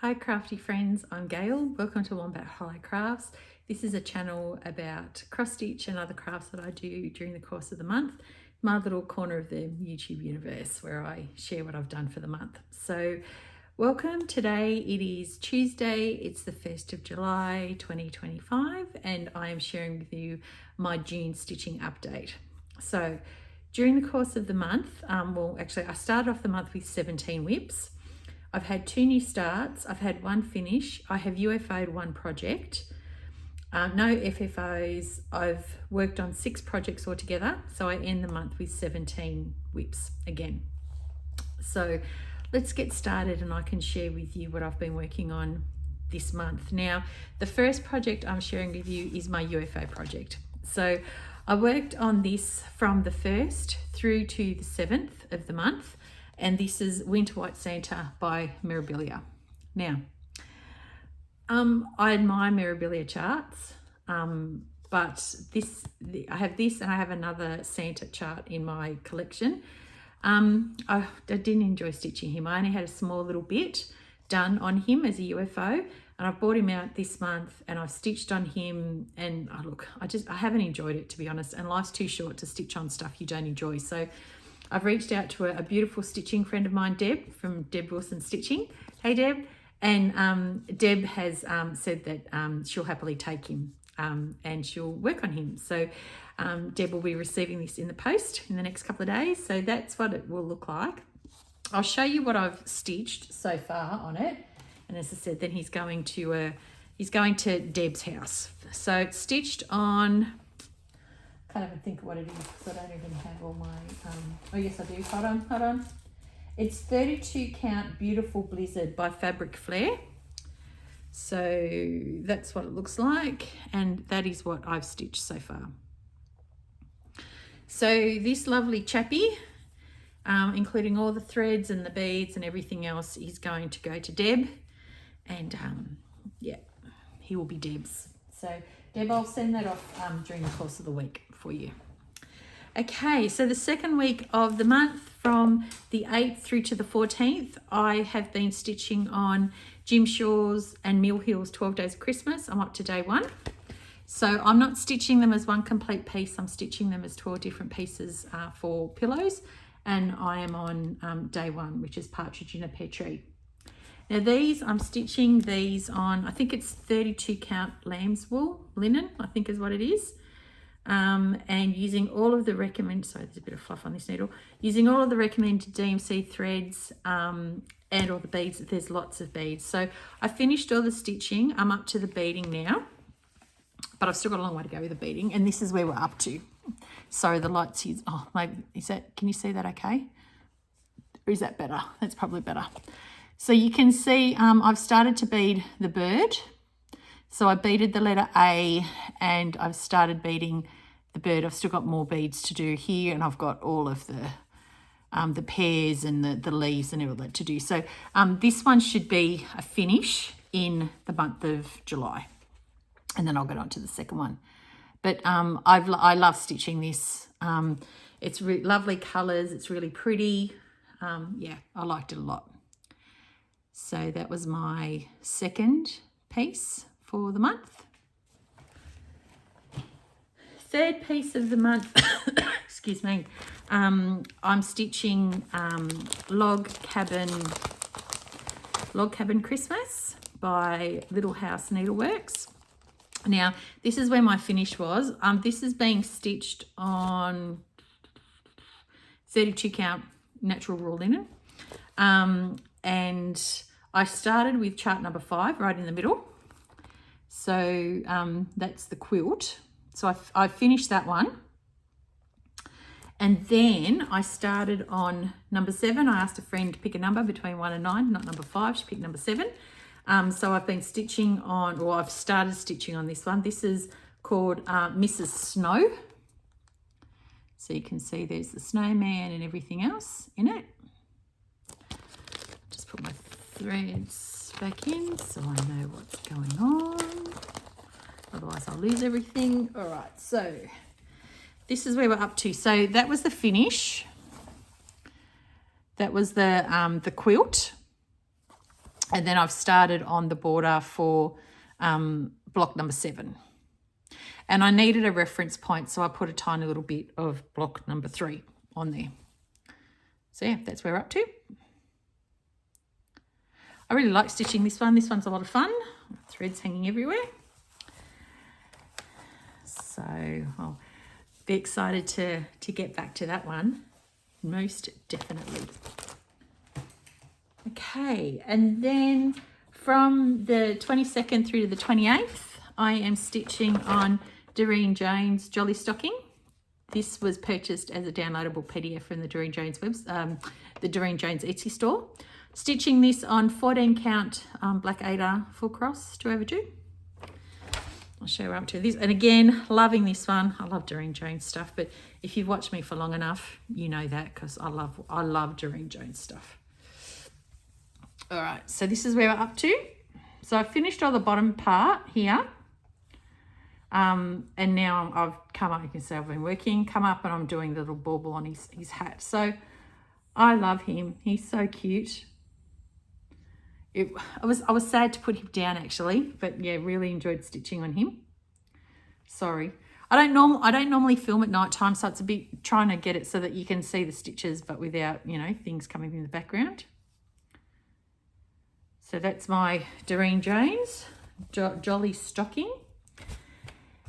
Hi crafty friends, I'm Gail. Welcome to Wombat Hollow Crafts. This is a channel about cross stitch and other crafts that I do during the course of the month. My little corner of the YouTube universe where I share what I've done for the month. So welcome. Today it is Tuesday, it's the 1st of July 2025 and I am sharing with you my June stitching update. So during the course of the month, I started off the month with 17 WIPs. I've had 2 new starts, I've had 1 finish, I have UFO'd 1 project, no FFOs, I've worked on 6 projects altogether, so I end the month with 17 WIPs again. So let's get started and I can share with you what I've been working on this month. Now, the first project I'm sharing with you is my UFO project. So I worked on this from the 1st through to the 7th of the month. And this is Winter White Santa by Mirabilia. Now, I admire Mirabilia charts, but I have this and I have another Santa chart in my collection. I didn't enjoy stitching him. I only had a small little bit done on him as a UFO, and I've brought him out this month and I've stitched on him, and I haven't enjoyed it, to be honest, and life's too short to stitch on stuff you don't enjoy. So I've reached out to a beautiful stitching friend of mine, Deb, from Deb Wilson Stitching. Hey, Deb. And Deb has said that she'll happily take him and she'll work on him. So Deb will be receiving this in the post in the next couple of days. So that's what it will look like. I'll show you what I've stitched so far on it. And as I said, then he's going to Deb's house. So it's stitched on... Can't even think of what it is because I don't even have all my, oh yes I do, hold on. It's 32 count Beautiful Blizzard by Fabric Flair. So that's what it looks like, and that is what I've stitched so far. So this lovely chappy, including all the threads and the beads and everything else, is going to go to Deb, and yeah, he will be Deb's. So Deb, I'll send that off during the course of the week for you. Okay, so the second week of the month, from the 8th through to the 14th, I have been stitching on Jim Shaw's and Mill Hill's 12 Days of Christmas. I'm up to day 1. So I'm not stitching them as one complete piece, I'm stitching them as 12 different pieces for pillows, and I am on day 1, which is Partridge in a Pear Tree. Now I'm stitching these on, I think it's 32 count lamb's wool, linen, I think is what it is. And using all of the sorry, there's a bit of fluff on this needle. Using all of the recommended DMC threads and all the beads. There's lots of beads. So I finished all the stitching. I'm up to the beading now, but I've still got a long way to go with the beading. And this is where we're up to. Sorry, the lights here. Oh, maybe, can you see that okay? Or is that better? That's probably better. So you can see I've started to bead the bird. So I beaded the letter A and I've started beading the bird. I've still got more beads to do here, and I've got all of the pears and the leaves and all that to do. So this one should be a finish in the month of July, and then I'll get on to the second one. But I love stitching this. It's lovely colours. It's really pretty. Yeah, I liked it a lot. So that was my second piece for the month. Third piece of the month, excuse me, I'm stitching Log Cabin Christmas by Little House Needleworks. Now, this is where my finish was. This is being stitched on 32 count natural raw linen. And I started with chart number 5 right in the middle. So that's the quilt. So I finished that one. And then I started on number 7. I asked a friend to pick a number between 1 and 9, not number 5. She picked number 7. So I've been stitching on, or I've started stitching on this one. This is called Mrs. Snow. So you can see there's the snowman and everything else in it. Just put my threads back in so I know what's going on. Otherwise I'll lose everything. All right, so this is where we're up to. So that was the finish. That was the quilt. And then I've started on the border for block number 7. And I needed a reference point, so I put a tiny little bit of block number 3 on there. So yeah, that's where we're up to. I really like stitching this one. This one's a lot of fun. Threads hanging everywhere. So I'll be excited to get back to that one, most definitely. Okay, and then from the 22nd through to the 28th, I am stitching on Doreen Jones Jolly Stocking. This was purchased as a downloadable PDF from the Doreen Jones the Doreen Jones Etsy store. Stitching this on 14 count Black 8R full cross 2/2. I'll show you up to this. And again, loving this one. I love Doreen Jones stuff, but if you've watched me for long enough, you know that, because I love Doreen Jones stuff. All right, so this is where we're up to. So I finished all the bottom part here. And now I've come up, you can see I've been working, come up and I'm doing the little bauble on his hat. So I love him. He's so cute. I was sad to put him down actually, but yeah, really enjoyed stitching on him. Sorry. I don't normally film at night time, so it's a bit trying to get it so that you can see the stitches, but without, you know, things coming in the background. So that's my Doreen Jones Jolly Stocking.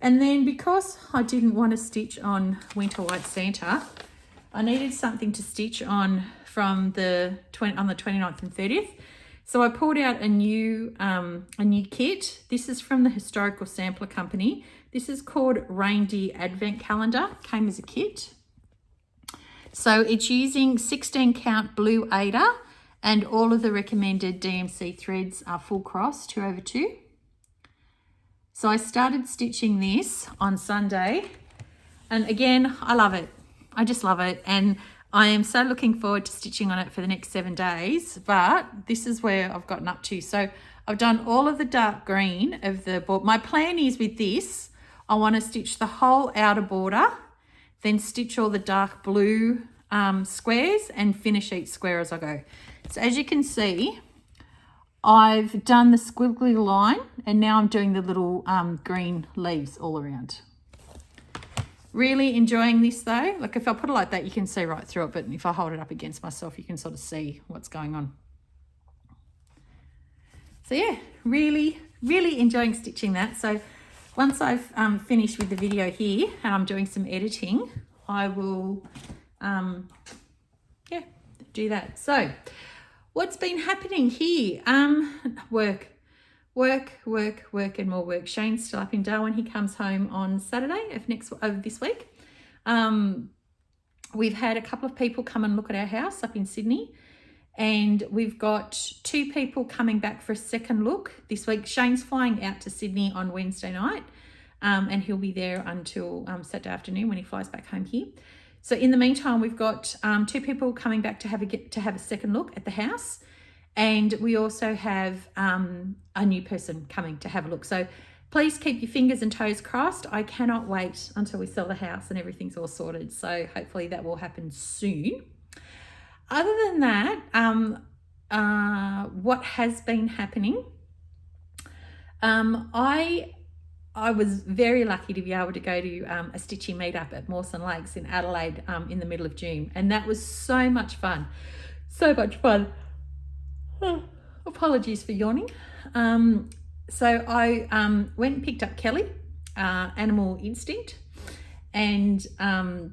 And then because I didn't want to stitch on Winter White Santa, I needed something to stitch on from the 29th and 30th. So I pulled out a new kit. This is from the Historical Sampler Company. This is called Reindeer Advent Calendar. Came as a kit. So it's using 16 count blue 8R, and all of the recommended DMC threads are full cross 2/2. So I started stitching this on Sunday, and again, I love it. I just love it, and I am so looking forward to stitching on it for the next 7 days, but this is where I've gotten up to. So I've done all of the dark green of the board. My plan is with this, I want to stitch the whole outer border, then stitch all the dark blue squares and finish each square as I go. So as you can see, I've done the squiggly line and now I'm doing the little green leaves all around. Really enjoying this though. Like if I put it like that, you can see right through it, but if I hold it up against myself, you can sort of see what's going on. So yeah, really, really enjoying stitching that. So once I've finished with the video here and I'm doing some editing, I will do that. So what's been happening here? Work and more work. Shane's still up in Darwin. He comes home on Saturday of this week. We've had a couple of people come and look at our house up in Sydney, and we've got 2 people coming back for a second look this week. Shane's flying out to Sydney on Wednesday night, and he'll be there until Saturday afternoon when he flies back home here. So in the meantime, we've got 2 people coming back to have a second look at the house. And we also have a new person coming to have a look. So please keep your fingers and toes crossed. I cannot wait until we sell the house and everything's all sorted. So hopefully that will happen soon. Other than that, what has been happening, I was very lucky to be able to go to a stitching meetup at Mawson Lakes in Adelaide in the middle of June. And that was so much fun. So much fun. Oh, apologies for yawning. So I went and picked up Kelly, Animal Instinct, and on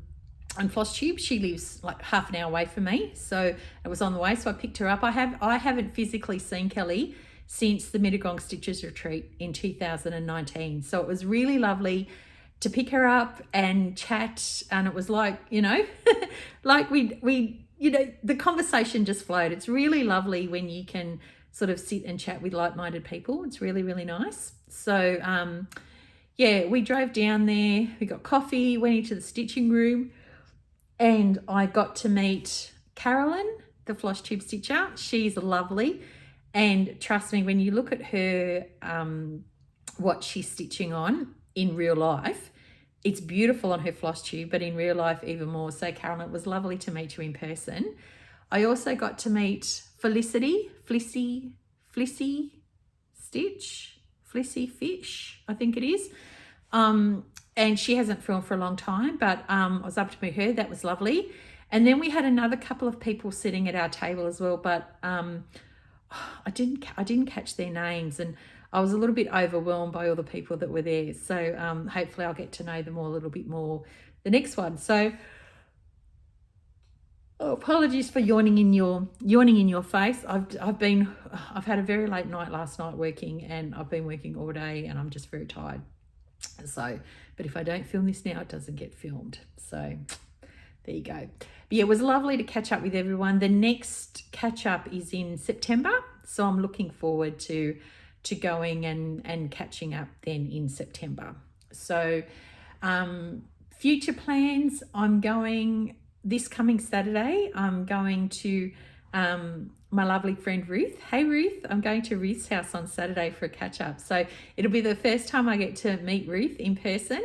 Floss Tube. She lives like half an hour away from me, so it was on the way. So I picked her up. I haven't physically seen Kelly since the Mittagong Stitches Retreat in 2019. So it was really lovely to pick her up and chat, and it was like, you know, like we you know, the conversation just flowed. It's really lovely when you can sort of sit and chat with like-minded people. It's really, really nice. So yeah, we drove down there, we got coffee, went into the stitching room, and I got to meet Carolyn, the Floss Tube Stitcher. She's lovely. And trust me, when you look at her, what she's stitching on in real life, it's beautiful on her floss tube, but in real life even more. So Carolyn, it was lovely to meet you in person. I also got to meet Felicity Flissy Stitch, Flissy Fish, I think it is. And she hasn't filmed for a long time, but I was up to meet her. That was lovely. And then we had another couple of people sitting at our table as well, but I didn't catch their names, and I was a little bit overwhelmed by all the people that were there. So hopefully I'll get to know them all a little bit more the next one. So apologies for yawning in your face. I've had a very late night last night working, and I've been working all day, and I'm just very tired. So, but if I don't film this now, it doesn't get filmed. So there you go. But yeah, it was lovely to catch up with everyone. The next catch up is in September, so I'm looking forward to going and catching up then in September. So future plans, I'm going this coming Saturday. I'm going to my lovely friend Ruth. Hey Ruth, I'm going to Ruth's house on Saturday for a catch up. So it'll be the first time I get to meet Ruth in person.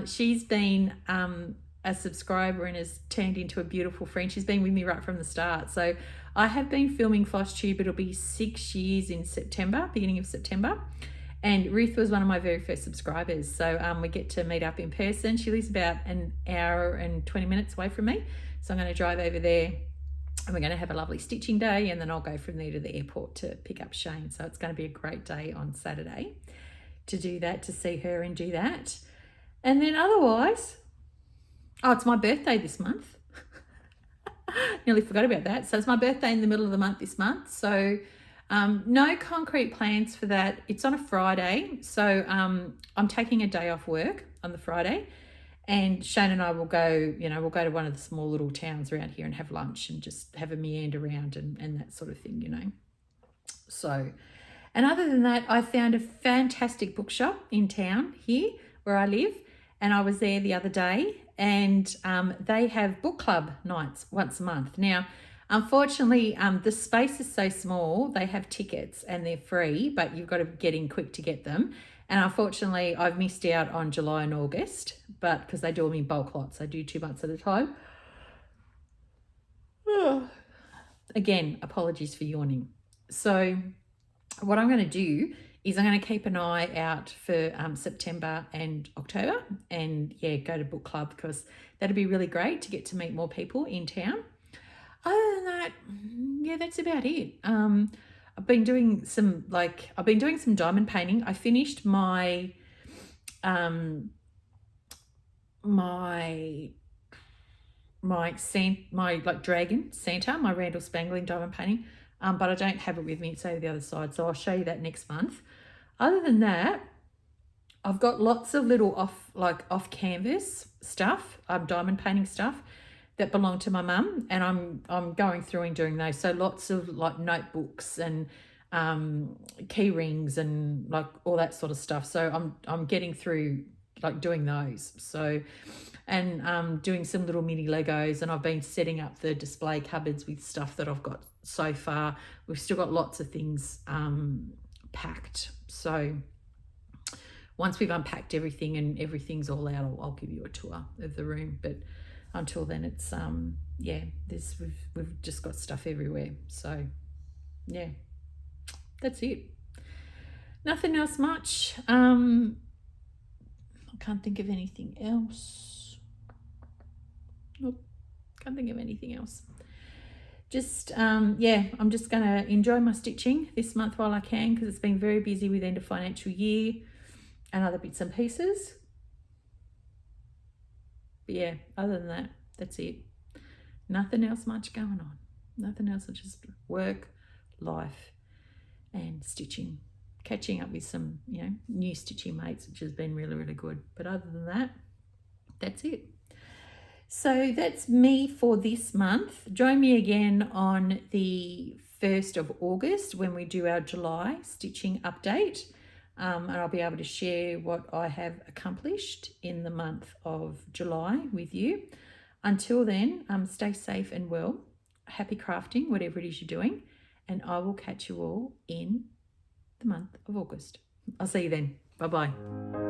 She's been a subscriber and has turned into a beautiful friend. She's been with me right from the start. So I have been filming FlosTube. It'll be 6 years in September, beginning of September. And Ruth was one of my very first subscribers. So we get to meet up in person. She lives about an hour and 20 minutes away from me. So I'm going to drive over there, and we're going to have a lovely stitching day, and then I'll go from there to the airport to pick up Shane. So it's going to be a great day on Saturday to do that, to see her and do that. And then otherwise, it's my birthday this month. Nearly forgot about that. So it's my birthday in the middle of the month this month. So no concrete plans for that. It's on a Friday. So I'm taking a day off work on the Friday, and Shane and I will go, we'll go to one of the small little towns around here and have lunch and just have a meander around and that sort of thing, So, and other than that, I found a fantastic bookshop in town here where I live, and I was there the other day, and they have book club nights once a month. Now, unfortunately, the space is so small, they have tickets and they're free, but you've got to get in quick to get them. And unfortunately, I've missed out on July and August, but because they do them in bulk lots, I do 2 months at a time. Again, apologies for yawning. So what I'm going to do is I'm going to keep an eye out for September and October, and go to book club, because that'd be really great to get to meet more people in town. Other than that, that's about it. I've been doing some diamond painting. I finished my my dragon Santa, my Randall Spangling diamond painting, but I don't have it with me. It's over the other side, so I'll show you that next month. Other than that, I've got lots of little off canvas stuff, diamond painting stuff that belong to my mum, and I'm going through and doing those. So lots of notebooks and key rings and all that sort of stuff. So I'm getting through doing those. So, and doing some little mini Legos, and I've been setting up the display cupboards with stuff that I've got so far. We've still got lots of things packed. So once we've unpacked everything and everything's all out, I'll give you a tour of the room. But until then, it's we've just got stuff everywhere. So that's it. Nothing else much. I can't think of anything else. Nope, can't think of anything else. Just I'm just gonna enjoy my stitching this month while I can, because it's been very busy with end of financial year and other bits and pieces. But other than that, that's it. Nothing else much going on. Nothing else, just work, life, and stitching. Catching up with some, new stitching mates, which has been really, really good. But other than that, that's it. So that's me for this month. Join me again on the 1st of August when we do our July stitching update. And I'll be able to share what I have accomplished in the month of July with you. Until then, stay safe and well. Happy crafting, whatever it is you're doing. And I will catch you all in the month of August. I'll see you then. Bye-bye.